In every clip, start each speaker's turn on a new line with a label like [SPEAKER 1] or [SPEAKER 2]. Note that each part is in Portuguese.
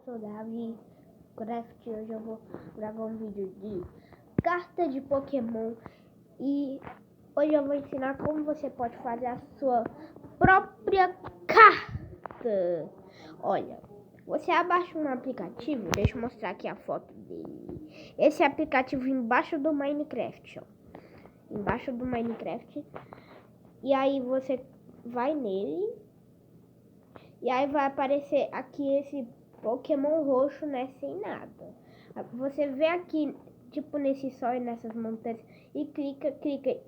[SPEAKER 1] sou Davi Craft. Hoje eu vou gravar um vídeo de carta de Pokémon e hoje eu vou ensinar como você pode fazer a sua própria carta. Olha, você abaixa um aplicativo, deixa eu mostrar aqui a foto dele. Esse aplicativo embaixo do Minecraft, ó. Embaixo do Minecraft. E aí você vai nele. E aí vai aparecer aqui esse Pokémon roxo, né, sem nada. Você vê aqui, tipo nesse sol e nessas montanhas, e clica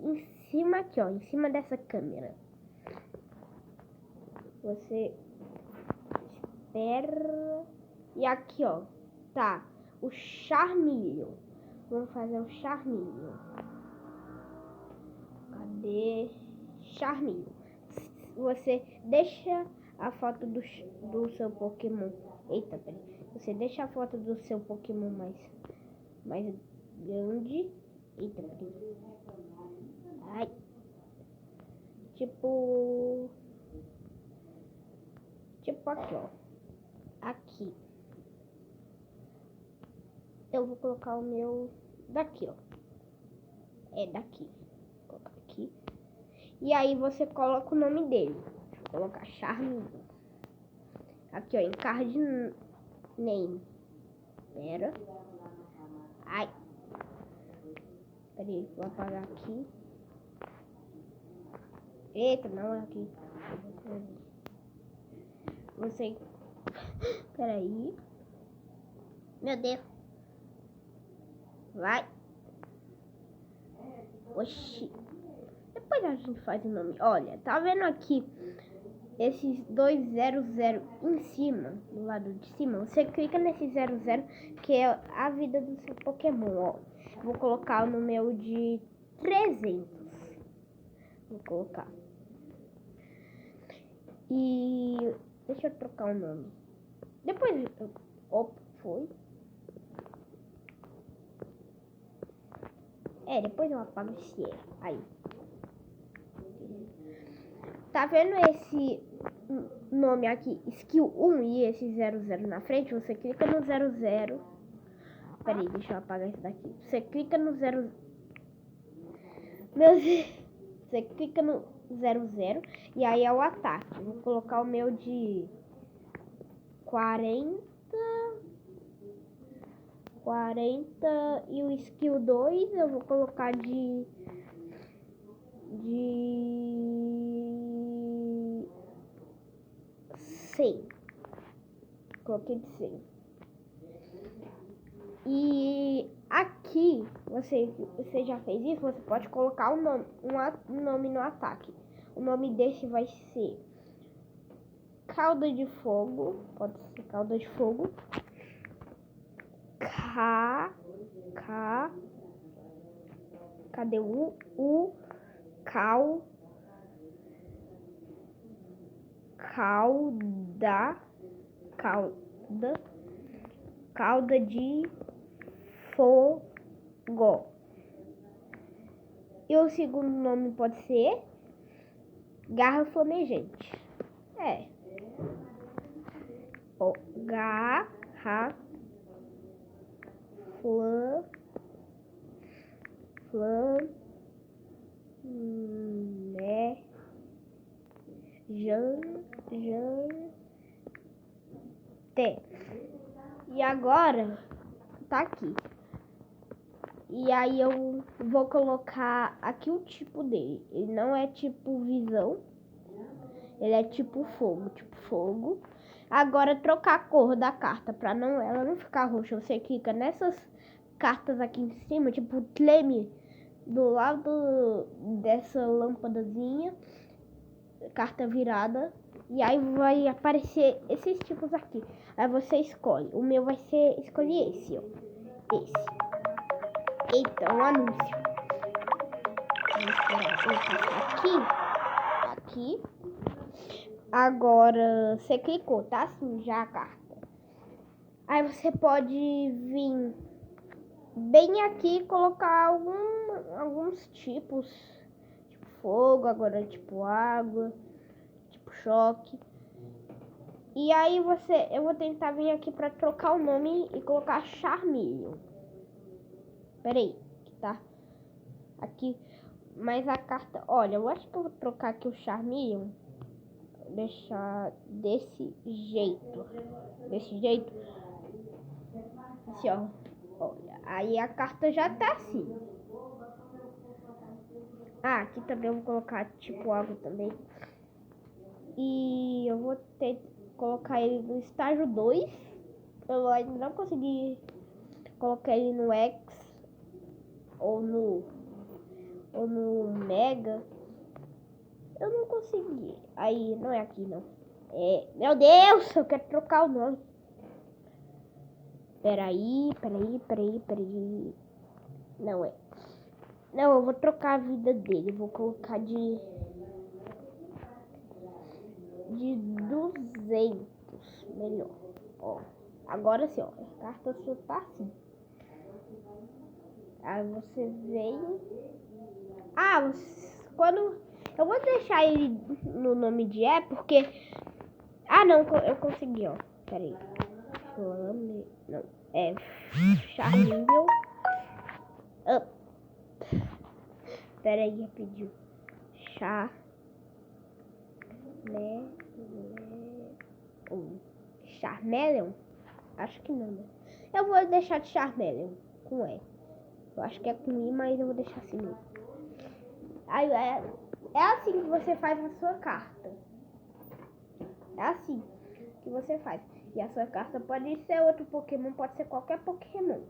[SPEAKER 1] em cima aqui, ó, em cima dessa câmera. Você espera. E aqui, ó, tá o Charmeleon. Vamos fazer um Charmeleon. Cadê? Charmeleon. Você deixa a foto do seu Pokémon. Eita, peraí. Você deixa a foto do seu Pokémon mais grande. Eita, peraí. Ai. Tipo aqui, ó. Aqui. Eu vou colocar o meu daqui, ó. É daqui. Vou colocar aqui. E aí você coloca o nome dele. Vou colocar Charmeleon. Aqui, ó, em card name. Pera. Ai. Peraí, vou apagar aqui. Eita, não é aqui. Você. Peraí. Meu Deus. Vai. Oxi. Depois a gente faz o nome. Olha, tá vendo aqui? Esses 200 em cima, do lado de cima, você clica nesse 00, que é a vida do seu Pokémon, ó. Vou colocar no meu de 300. Vou colocar. E deixa eu trocar o nome. Depois, opa, foi. Depois eu apago esse aí. Tá vendo esse nome aqui, skill 1 e esse 00 na frente? Você clica no 00. Peraí, deixa eu apagar isso daqui. Você clica no 0. Você clica no 00 e aí é o ataque. Vou colocar o meu de 40 e o skill 2 eu vou colocar de 100. Coloquei de 100. E aqui, você já fez isso, você pode colocar um nome no ataque. O nome desse vai ser Cauda de Fogo. Pode ser Cauda de Fogo. Cadê o cauda de fogo. E o segundo nome pode ser Garra Flamejante. Garra Flamejante. E agora tá aqui. E aí eu vou colocar aqui o tipo dele. Ele não é tipo visão. Ele é tipo fogo. Agora trocar a cor da carta para ela não ficar roxa. Você clica nessas cartas aqui em cima, tipo Tleme, do lado dessa lâmpadazinha, carta virada. E aí vai aparecer esses tipos aqui. Aí você escolhe. O meu vai ser escolher esse, ó. Esse. Eita, um anúncio. Aqui. Agora, você clicou, tá? Assim, já a carta. Aí você pode vir bem aqui e colocar alguns tipos. Tipo fogo, agora tipo água, tipo choque. E aí eu vou tentar vir aqui pra trocar o nome e colocar Charmeleon. Pera aí, que tá aqui. Mas a carta, olha, eu acho que eu vou trocar aqui o Charmeleon. Deixar desse jeito. Desse jeito. Assim, ó. Olha, aí a carta já tá assim. Ah, aqui também eu vou colocar tipo água também. E eu vou ter colocar ele no estágio 2. Eu ainda não consegui colocar ele no X ou no Mega. Eu não consegui. Aí, não é aqui não. É, meu Deus, eu quero trocar o nome. Peraí. Não é. Não, eu vou trocar a vida dele. Vou colocar de 200. Melhor. Ó. Agora sim, ó. A carta só tá assim. Aí você vem. Ah, quando... Eu vou deixar ele no nome de porque... Ah, não, eu consegui, ó. Pera aí. Não, é Charmeleon. Pera aí, rapidinho. Charmeleon? Acho que não, né? Eu vou deixar de Charmeleon com E. Eu acho que é com I, mas eu vou deixar assim mesmo. Aí é assim que você faz a sua carta. É assim que você faz. E a sua carta pode ser outro Pokémon, pode ser qualquer Pokémon.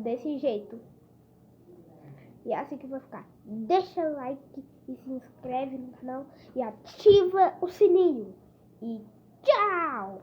[SPEAKER 1] Desse jeito. E é assim que vai ficar. Deixa o like e se inscreve no canal e ativa o sininho. E tchau!